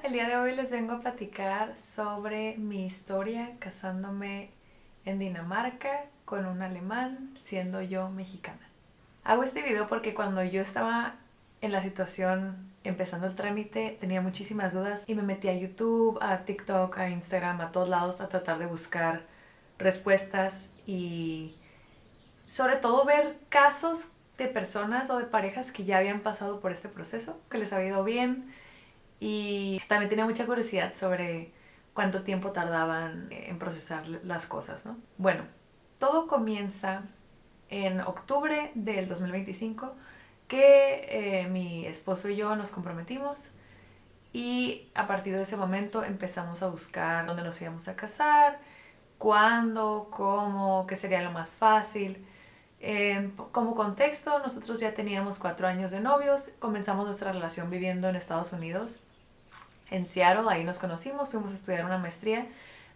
El día de hoy les vengo a platicar sobre mi historia casándome en Dinamarca con un alemán, siendo yo mexicana. Hago este video porque cuando yo estaba en la situación empezando el trámite tenía muchísimas dudas y me metí a YouTube, a TikTok, a Instagram, a todos lados a tratar de buscar respuestas y sobre todo ver casos de personas o de parejas que ya habían pasado por este proceso, que les había ido bien. Y también tenía mucha curiosidad sobre cuánto tiempo tardaban en procesar las cosas, ¿no? Bueno, todo comienza en octubre del 2025 que mi esposo y yo nos comprometimos y a partir de ese momento empezamos a buscar dónde nos íbamos a casar, cuándo, cómo, qué sería lo más fácil. Como contexto, nosotros ya teníamos 4 años de novios, comenzamos nuestra relación viviendo en Estados Unidos, en Seattle, ahí nos conocimos, fuimos a estudiar una maestría,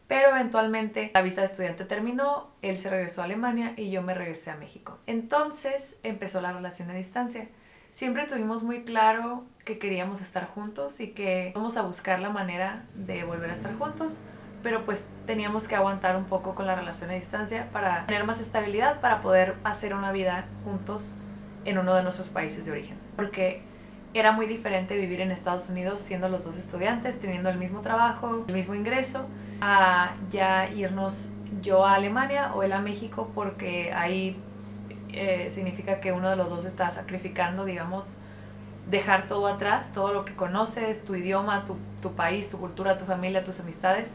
pero eventualmente la visa de estudiante terminó, él se regresó a Alemania y yo me regresé a México. Entonces empezó la relación a distancia. Siempre tuvimos muy claro que queríamos estar juntos y que íbamos a buscar la manera de volver a estar juntos, pero pues teníamos que aguantar un poco con la relación a distancia para tener más estabilidad, para poder hacer una vida juntos en uno de nuestros países de origen. Porque era muy diferente vivir en Estados Unidos siendo los dos estudiantes, teniendo el mismo trabajo, el mismo ingreso, a ya irnos yo a Alemania o él a México, porque ahí significa que uno de los dos está sacrificando, digamos, dejar todo atrás, todo lo que conoces, tu idioma, tu país, tu cultura, tu familia, tus amistades,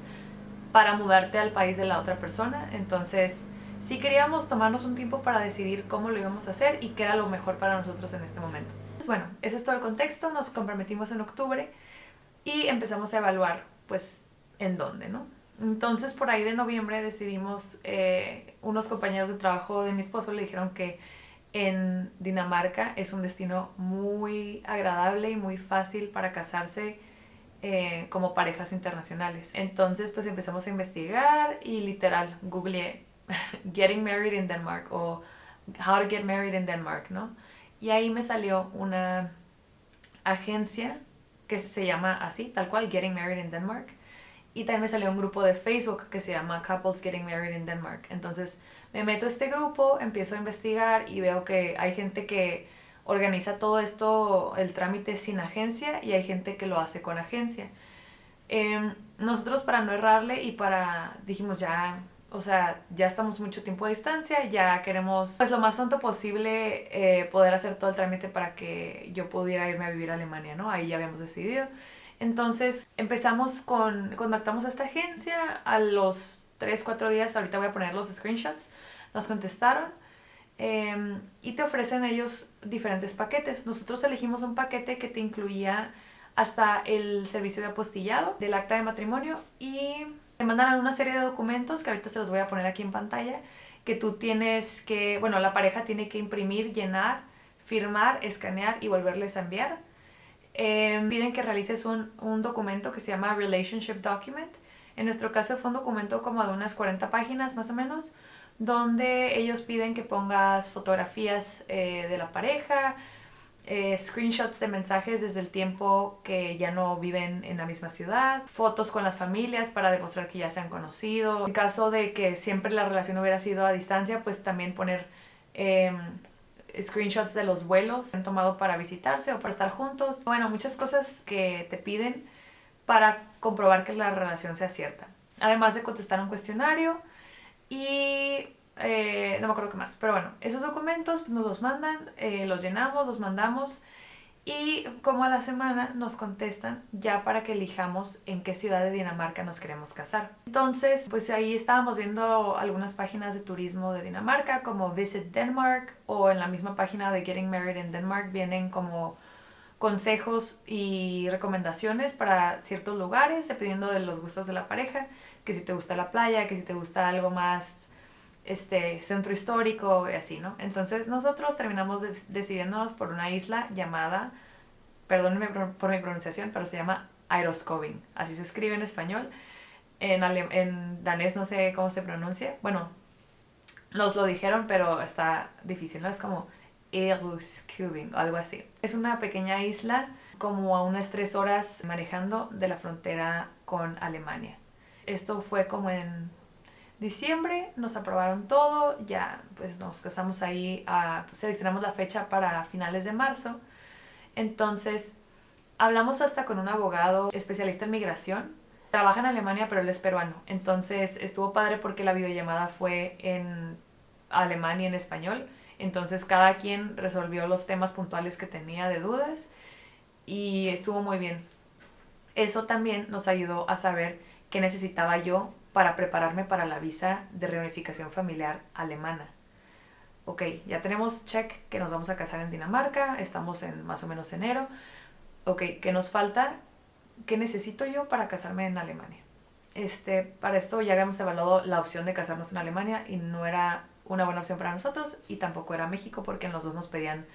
para mudarte al país de la otra persona. Entonces sí queríamos tomarnos un tiempo para decidir cómo lo íbamos a hacer y qué era lo mejor para nosotros en este momento. Bueno, ese es todo el contexto, nos comprometimos en octubre y empezamos a evaluar, pues, en dónde, ¿no? Entonces, por ahí de noviembre decidimos, unos compañeros de trabajo de mi esposo le dijeron que en Dinamarca es un destino muy agradable y muy fácil para casarse como parejas internacionales. Entonces, pues empezamos a investigar y literal, googleé Getting Married in Denmark o How to Get Married in Denmark, ¿no? Y ahí me salió una agencia que se llama así, tal cual, Getting Married in Denmark. Y también me salió un grupo de Facebook que se llama Couples Getting Married in Denmark. Entonces me meto a este grupo, empiezo a investigar y veo que hay gente que organiza todo esto, el trámite sin agencia, y hay gente que lo hace con agencia. Nosotros, para no errarle y para, dijimos ya, o sea, ya estamos mucho tiempo a distancia, ya queremos pues lo más pronto posible poder hacer todo el trámite para que yo pudiera irme a vivir a Alemania, ¿no? Ahí ya habíamos decidido. Entonces contactamos a esta agencia, a los 3 4 días, ahorita voy a poner los screenshots, nos contestaron. Y te ofrecen ellos diferentes paquetes. Nosotros elegimos un paquete que te incluía hasta el servicio de apostillado del acta de matrimonio y te mandan una serie de documentos que ahorita se los voy a poner aquí en pantalla, que tú tienes que, bueno, la pareja tiene que imprimir, llenar, firmar, escanear y volverles a enviar. Piden que realices un documento que se llama Relationship Document. En nuestro caso fue un documento como de unas 40 páginas más o menos, donde ellos piden que pongas fotografías de la pareja, screenshots de mensajes desde el tiempo que ya no viven en la misma ciudad, fotos con las familias para demostrar que ya se han conocido. En caso de que siempre la relación hubiera sido a distancia, pues también poner screenshots de los vuelos que han tomado para visitarse o para estar juntos. Bueno, muchas cosas que te piden para comprobar que la relación sea cierta. Además de contestar un cuestionario y no me acuerdo qué más, pero bueno, esos documentos nos los mandan, los llenamos, los mandamos y como a la semana nos contestan ya para que elijamos en qué ciudad de Dinamarca nos queremos casar. Entonces, pues ahí estábamos viendo algunas páginas de turismo de Dinamarca como Visit Denmark, o en la misma página de Getting Married in Denmark vienen como consejos y recomendaciones para ciertos lugares dependiendo de los gustos de la pareja, que si te gusta la playa, que si te gusta algo más centro histórico y así, ¿no? Entonces nosotros terminamos decidiéndonos por una isla llamada, perdónenme por mi pronunciación, pero se llama Airoscoving, así se escribe en español. En danés no sé cómo se pronuncia, bueno, nos lo dijeron, pero está difícil, ¿no? Es como Airoscoving o algo así. Es una pequeña isla como a unas 3 horas manejando de la frontera con Alemania. Esto fue como en diciembre, nos aprobaron todo, ya pues nos casamos ahí, seleccionamos la fecha para finales de marzo. Entonces hablamos hasta con un abogado especialista en migración. Trabaja en Alemania, pero él es peruano. Entonces estuvo padre porque la videollamada fue en alemán y en español. Entonces cada quien resolvió los temas puntuales que tenía de dudas y estuvo muy bien. Eso también nos ayudó a saber qué necesitaba yo para prepararme para la visa de reunificación familiar alemana. Ok, ya tenemos check que nos vamos a casar en Dinamarca, estamos en más o menos enero. Ok, ¿qué nos falta? ¿Qué necesito yo para casarme en Alemania? Para esto ya habíamos evaluado la opción de casarnos en Alemania y no era una buena opción para nosotros y tampoco era México porque en los dos nos pedían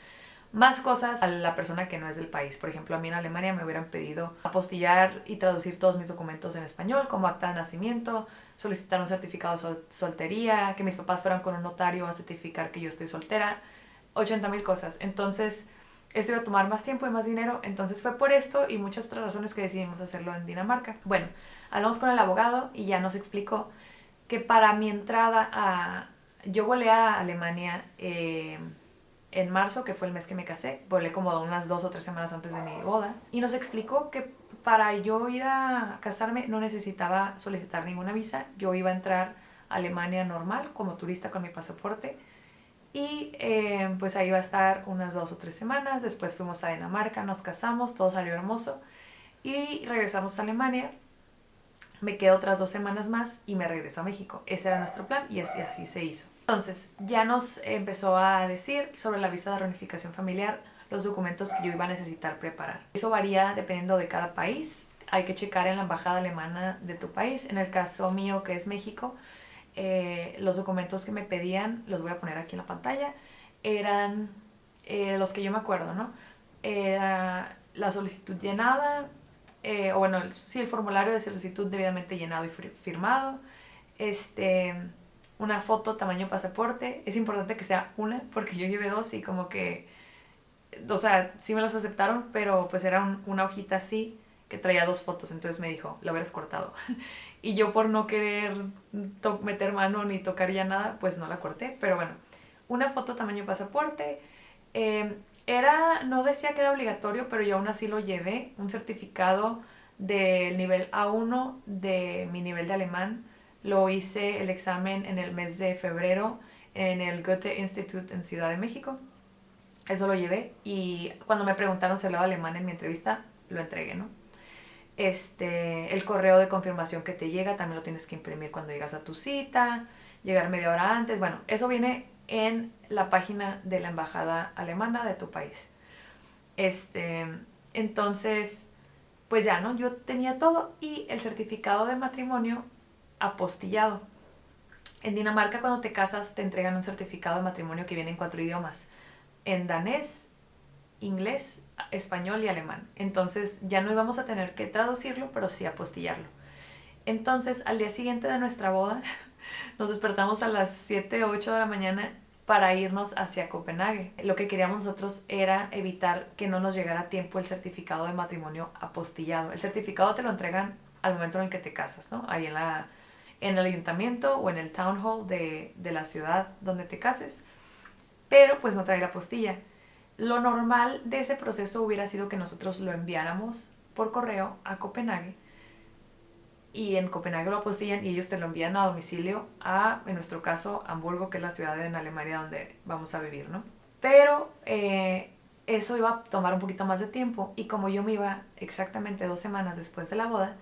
más cosas a la persona que no es del país. Por ejemplo, a mí en Alemania me hubieran pedido apostillar y traducir todos mis documentos en español, como acta de nacimiento, solicitar un certificado de soltería, que mis papás fueran con un notario a certificar que yo estoy soltera, 80,000 cosas. Entonces, esto iba a tomar más tiempo y más dinero, entonces fue por esto y muchas otras razones que decidimos hacerlo en Dinamarca. Bueno, hablamos con el abogado y ya nos explicó que para mi entrada a... Yo volé a Alemania en marzo, que fue el mes que me casé, volé como unas 2 o 3 semanas antes de mi boda, y nos explicó que para yo ir a casarme no necesitaba solicitar ninguna visa, yo iba a entrar a Alemania normal, como turista con mi pasaporte, y pues ahí iba a estar unas 2 o 3 semanas, después fuimos a Dinamarca, nos casamos, todo salió hermoso, y regresamos a Alemania, me quedo otras 2 semanas más y me regreso a México. Ese era nuestro plan y así se hizo. Entonces, ya nos empezó a decir sobre la visa de reunificación familiar los documentos que yo iba a necesitar preparar. Eso varía dependiendo de cada país. Hay que checar en la embajada alemana de tu país. En el caso mío, que es México, los documentos que me pedían, los voy a poner aquí en la pantalla, eran los que yo me acuerdo, ¿no? Era la solicitud llenada, o bueno, sí, el formulario de solicitud debidamente llenado y firmado, una foto tamaño pasaporte, es importante que sea una, porque yo llevé 2 y como que, o sea, sí me las aceptaron, pero pues era una hojita así que traía 2 fotos, entonces me dijo, la hubieras cortado. Y yo por no querer meter mano ni tocar ya nada, pues no la corté, pero bueno, una foto tamaño pasaporte, no decía que era obligatorio, pero yo aún así lo llevé, un certificado del nivel A1 de mi nivel de alemán. Lo hice el examen en el mes de febrero en el Goethe Institute en Ciudad de México. Eso lo llevé y cuando me preguntaron si hablaba alemán en mi entrevista, lo entregué, ¿no? El correo de confirmación que te llega también lo tienes que imprimir cuando llegas a tu cita, llegar media hora antes, bueno, eso viene en la página de la embajada alemana de tu país. Entonces, pues ya, ¿no? Yo tenía todo y el certificado de matrimonio apostillado. En Dinamarca cuando te casas te entregan un certificado de matrimonio que viene en 4 idiomas. En danés, inglés, español y alemán. Entonces ya no íbamos a tener que traducirlo, pero sí apostillarlo. Entonces al día siguiente de nuestra boda nos despertamos a las 7 o 8 de la mañana para irnos hacia Copenhague. Lo que queríamos nosotros era evitar que no nos llegara a tiempo el certificado de matrimonio apostillado. El certificado te lo entregan al momento en el que te casas, ¿no? Ahí en el ayuntamiento o en el town hall de la ciudad donde te cases, pero pues no trae la apostilla. Lo normal de ese proceso hubiera sido que nosotros lo enviáramos por correo a Copenhague y en Copenhague lo apostillan y ellos te lo envían a domicilio en nuestro caso, Hamburgo, que es la ciudad en Alemania donde vamos a vivir, ¿no? Pero eso iba a tomar un poquito más de tiempo y como yo me iba exactamente 2 semanas después de la boda,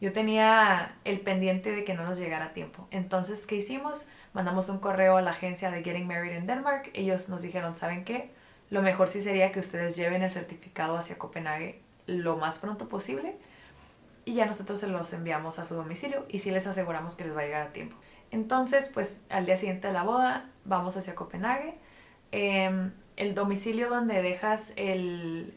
yo tenía el pendiente de que no nos llegara a tiempo. Entonces, ¿qué hicimos? Mandamos un correo a la agencia de Getting Married in Denmark. Ellos nos dijeron, ¿saben qué? Lo mejor sí sería que ustedes lleven el certificado hacia Copenhague lo más pronto posible y ya nosotros se los enviamos a su domicilio y sí les aseguramos que les va a llegar a tiempo. Entonces, pues al día siguiente de la boda vamos hacia Copenhague. El domicilio donde dejas el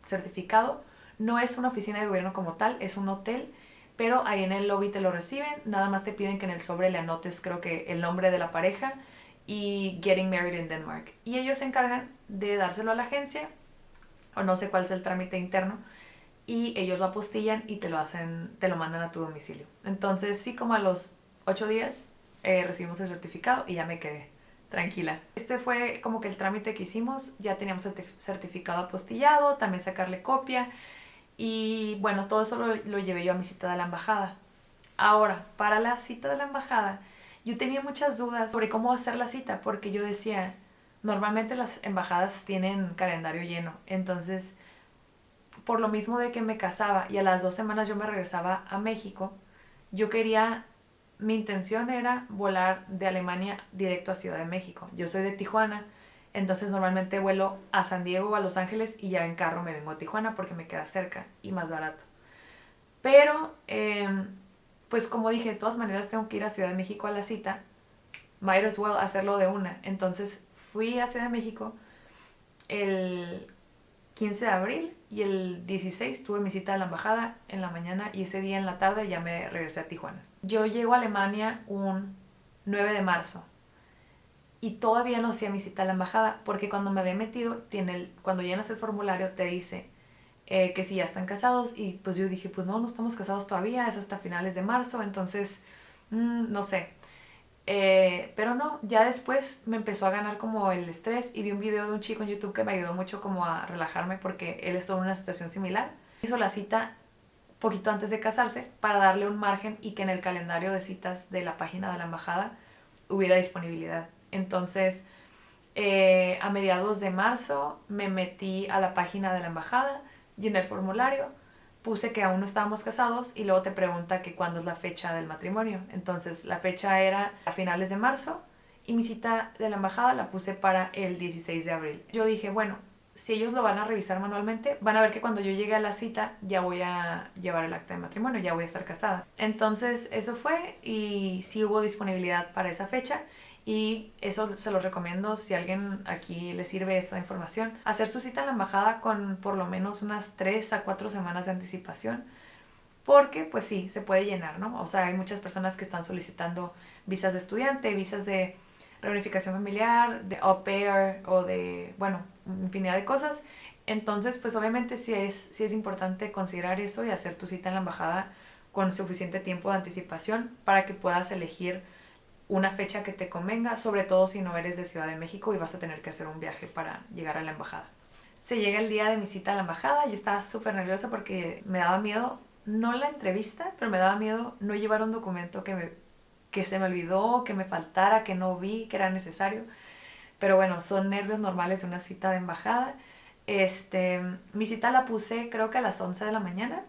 certificado no es una oficina de gobierno como tal, es un hotel, pero ahí en el lobby te lo reciben, nada más te piden que en el sobre le anotes creo que el nombre de la pareja y Getting Married in Denmark. Y ellos se encargan de dárselo a la agencia o no sé cuál es el trámite interno, y ellos lo apostillan y te lo hacen, te lo mandan a tu domicilio. Entonces sí, como a los 8 días recibimos el certificado y ya me quedé tranquila. Este fue como que el trámite que hicimos, ya teníamos certificado apostillado, también sacarle copia y bueno, todo eso lo llevé yo a mi cita de la embajada. Ahora, para la cita de la embajada, yo tenía muchas dudas sobre cómo hacer la cita porque yo decía, normalmente las embajadas tienen calendario lleno, entonces por lo mismo de que me casaba y a las 2 semanas yo me regresaba a México, yo quería, mi intención era volar de Alemania directo a Ciudad de México. Yo soy de Tijuana, entonces normalmente vuelo a San Diego o a Los Ángeles y ya en carro me vengo a Tijuana porque me queda cerca y más barato. Pero, pues como dije, de todas maneras tengo que ir a Ciudad de México a la cita, might as well hacerlo de una. Entonces fui a Ciudad de México el 15 de abril y el 16 tuve mi cita a la embajada en la mañana y ese día en la tarde ya me regresé a Tijuana. Yo llego a Alemania un 9 de marzo y todavía no hacía mi cita a la embajada porque cuando me había metido, cuando llenas el formulario te dice que si ya están casados y pues yo dije, pues no estamos casados todavía, es hasta finales de marzo, entonces no sé. Pero no, ya después me empezó a ganar como el estrés y vi un video de un chico en YouTube que me ayudó mucho como a relajarme porque él estuvo en una situación similar. Hizo la cita poquito antes de casarse para darle un margen y que en el calendario de citas de la página de la embajada hubiera disponibilidad. Entonces, a mediados de marzo me metí a la página de la embajada, llené el formulario, puse que aún no estábamos casados y luego te pregunta que cuándo es la fecha del matrimonio. Entonces la fecha era a finales de marzo y mi cita de la embajada la puse para el 16 de abril. Yo dije, bueno, si ellos lo van a revisar manualmente, van a ver que cuando yo llegue a la cita ya voy a llevar el acta de matrimonio, ya voy a estar casada. Entonces eso fue y sí hubo disponibilidad para esa fecha. Y eso se lo recomiendo si a alguien aquí le sirve esta información. Hacer su cita en la embajada con por lo menos unas 3 a 4 semanas de anticipación. Porque pues sí, se puede llenar, ¿no? O sea, hay muchas personas que están solicitando visas de estudiante, visas de reunificación familiar, de au pair o de, bueno, infinidad de cosas. Entonces, pues obviamente sí es importante considerar eso y hacer tu cita en la embajada con suficiente tiempo de anticipación para que puedas elegir una fecha que te convenga, sobre todo si no eres de Ciudad de México y vas a tener que hacer un viaje para llegar a la embajada. Se llega el día de mi cita a la embajada, yo estaba súper nerviosa porque me daba miedo, no la entrevista, pero me daba miedo no llevar un documento que se me olvidó, que me faltara, que no vi, que era necesario. Pero bueno, son nervios normales de una cita de embajada. Mi cita la puse creo que a las 11 de la mañana.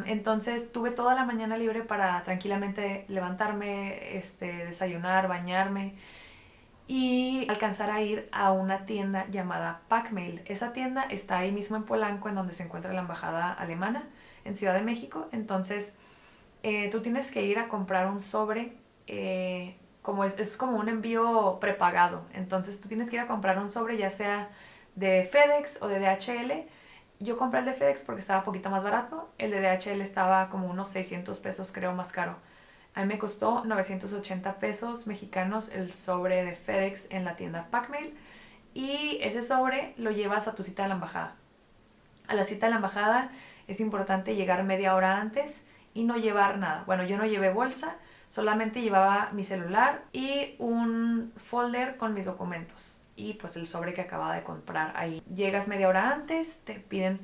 Entonces tuve toda la mañana libre para tranquilamente levantarme, desayunar, bañarme y alcanzar a ir a una tienda llamada Packmail. Esa tienda está ahí mismo en Polanco, en donde se encuentra la embajada alemana en Ciudad de México. Entonces tú tienes que ir a comprar un sobre, como es como un envío prepagado. Entonces tú tienes que ir a comprar un sobre ya sea de FedEx o de DHL. Yo compré el de FedEx porque estaba un poquito más barato. El de DHL estaba como unos 600 pesos, creo, más caro. A mí me costó 980 pesos mexicanos el sobre de FedEx en la tienda Packmail. Y ese sobre lo llevas a tu cita de la embajada. A la cita de la embajada es importante llegar media hora antes y no llevar nada. Bueno, yo no llevé bolsa, solamente llevaba mi celular y un folder con mis documentos y pues el sobre que acababa de comprar ahí. Llegas media hora antes, te piden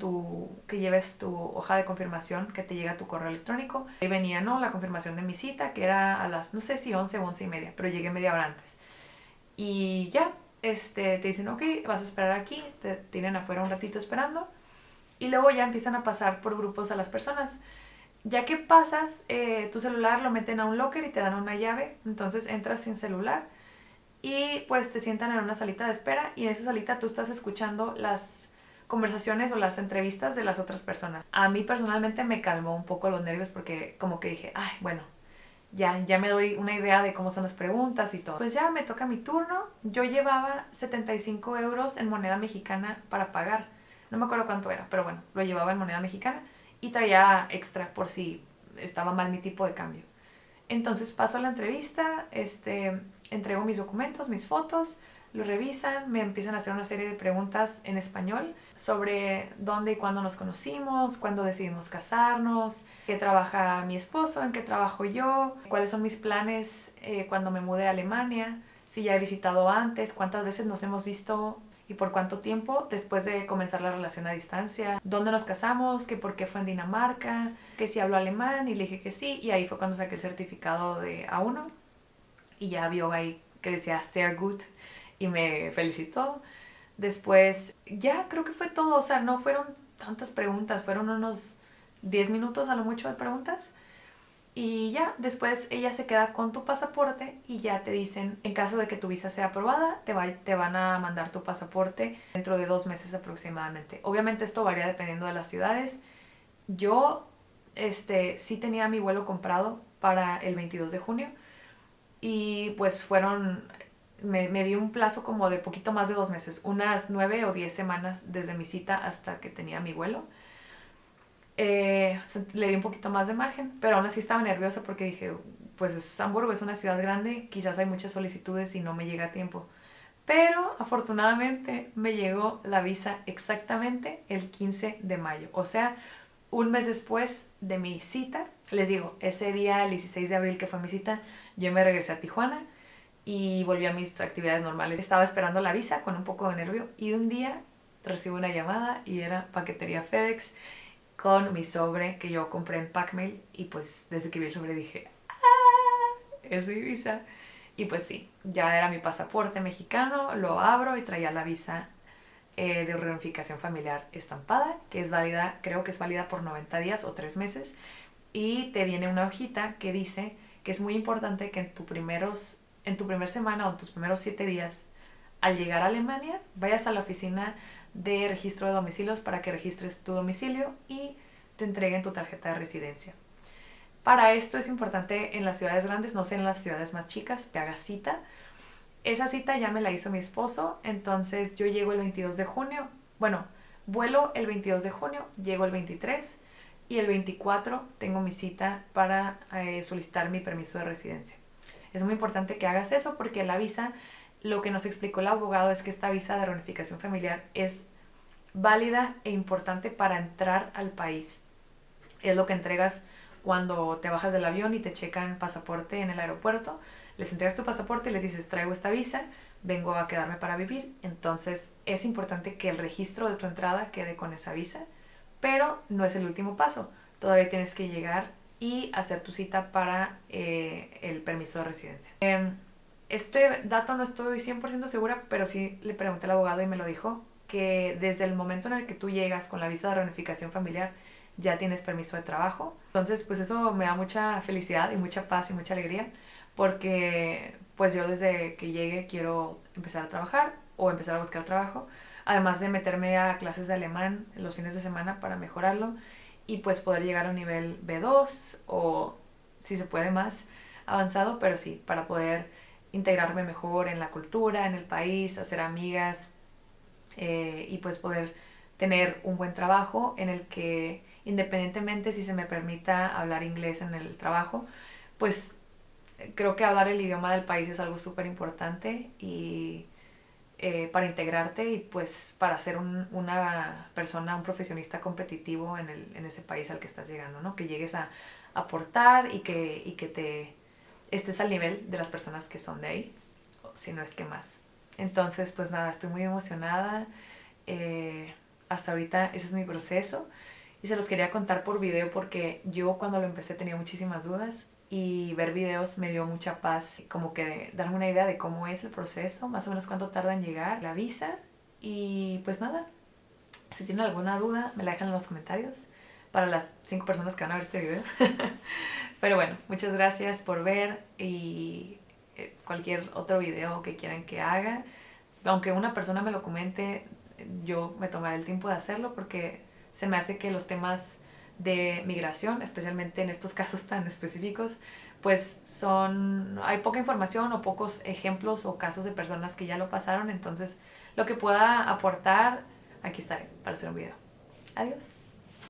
que lleves tu hoja de confirmación que te llega a tu correo electrónico. Ahí venía, ¿no? La confirmación de mi cita, que era a las, no sé si 11 o 11 y media, pero llegué media hora antes. Y ya, te dicen, ok, vas a esperar aquí, te tienen afuera un ratito esperando. Y luego ya empiezan a pasar por grupos a las personas. Ya que pasas, tu celular lo meten a un locker y te dan una llave. Entonces entras sin celular y pues te sientan en una salita de espera y en esa salita tú estás escuchando las conversaciones o las entrevistas de las otras personas. A mí personalmente me calmó un poco los nervios porque como que dije, ay, bueno, ya me doy una idea de cómo son las preguntas y todo. Pues ya me toca mi turno. Yo llevaba 75 euros en moneda mexicana para pagar. No me acuerdo cuánto era, pero bueno, lo llevaba en moneda mexicana y traía extra por si estaba mal mi tipo de cambio. Entonces paso a la entrevista, entrego mis documentos, mis fotos, lo revisan, me empiezan a hacer una serie de preguntas en español sobre dónde y cuándo nos conocimos, cuándo decidimos casarnos, qué trabaja mi esposo, en qué trabajo yo, cuáles son mis planes cuando me mudé a Alemania, si ya he visitado antes, cuántas veces nos hemos visto y por cuánto tiempo después de comenzar la relación a distancia, dónde nos casamos, que por qué fue en Dinamarca, que si habló alemán y le dije que sí, y ahí fue cuando saqué el certificado de A1 y ya vio ahí que decía Sehr gut y me felicitó. Después ya creo que fue todo, o sea, no fueron tantas preguntas, fueron unos 10 minutos a lo mucho de preguntas. Y ya, después ella se queda con tu pasaporte y ya te dicen, en caso de que tu visa sea aprobada, te van a mandar tu pasaporte dentro de 2 meses aproximadamente. Obviamente esto varía dependiendo de las ciudades. Yo sí tenía mi vuelo comprado para el 22 de junio y pues me di un plazo como de poquito más de 2 meses, unas 9 o 10 semanas desde mi cita hasta que tenía mi vuelo. Le di un poquito más de margen, pero aún así estaba nerviosa porque dije, pues Hamburgo es una ciudad grande, quizás hay muchas solicitudes y no me llega a tiempo. Pero afortunadamente me llegó la visa exactamente el 15 de mayo, o sea, un mes después de mi cita. Les digo, ese día, el 16 de abril que fue mi cita, yo me regresé a Tijuana y volví a mis actividades normales. Estaba esperando la visa con un poco de nervio y un día recibo una llamada y era paquetería FedEx con mi sobre que yo compré en Packmail y pues desde que vi el sobre dije, ¡ah! Es mi visa. Y pues sí, ya era mi pasaporte mexicano, lo abro y traía la visa de reunificación familiar estampada, que es válida, creo que es válida por 90 días o 3 meses. Y te viene una hojita que dice que es muy importante que en tu primer semana o en tus primeros 7 días, al llegar a Alemania, vayas a la oficina de registro de domicilios para que registres tu domicilio y te entreguen tu tarjeta de residencia. Para esto es importante en las ciudades grandes, no sé en las ciudades más chicas, que hagas cita. Esa cita ya me la hizo mi esposo, entonces yo llego el 22 de junio, bueno, vuelo el 22 de junio, llego el 23 y el 24 tengo mi cita para solicitar mi permiso de residencia. Es muy importante que hagas eso porque la visa, lo que nos explicó el abogado es que esta visa de reunificación familiar es válida e importante para entrar al país. Es lo que entregas cuando te bajas del avión y te checan pasaporte en el aeropuerto. Les entregas tu pasaporte y les dices, traigo esta visa, vengo a quedarme para vivir. Entonces es importante que el registro de tu entrada quede con esa visa, pero no es el último paso. Todavía tienes que llegar y hacer tu cita para el permiso de residencia. Este dato no estoy 100% segura, pero sí le pregunté al abogado y me lo dijo, que desde el momento en el que tú llegas con la visa de reunificación familiar ya tienes permiso de trabajo. Entonces pues eso me da mucha felicidad y mucha paz y mucha alegría porque pues yo desde que llegue quiero empezar a trabajar o empezar a buscar trabajo, además de meterme a clases de alemán los fines de semana para mejorarlo y pues poder llegar a un nivel B2 o si se puede más avanzado, pero sí, para poder integrarme mejor en la cultura, en el país, hacer amigas y pues poder tener un buen trabajo en el que independientemente si se me permita hablar inglés en el trabajo, pues creo que hablar el idioma del país es algo súper importante y para integrarte y pues para ser una persona, un profesionista competitivo en ese país al que estás llegando, ¿no? Que llegues a aportar y que te estés al nivel de las personas que son de ahí, si no es que más. Entonces, pues nada, estoy muy emocionada. Hasta ahorita ese es mi proceso y se los quería contar por video porque yo cuando lo empecé tenía muchísimas dudas y ver videos me dio mucha paz, como que darme una idea de cómo es el proceso, más o menos cuánto tarda en llegar la visa y pues nada, si tienen alguna duda me la dejan en los comentarios para las 5 personas que van a ver este video. Pero bueno, muchas gracias por ver y cualquier otro video que quieran que haga, aunque una persona me lo comente, yo me tomaré el tiempo de hacerlo porque se me hace que los temas de migración, especialmente en estos casos tan específicos, pues hay poca información o pocos ejemplos o casos de personas que ya lo pasaron, entonces lo que pueda aportar, aquí estaré para hacer un video. Adiós.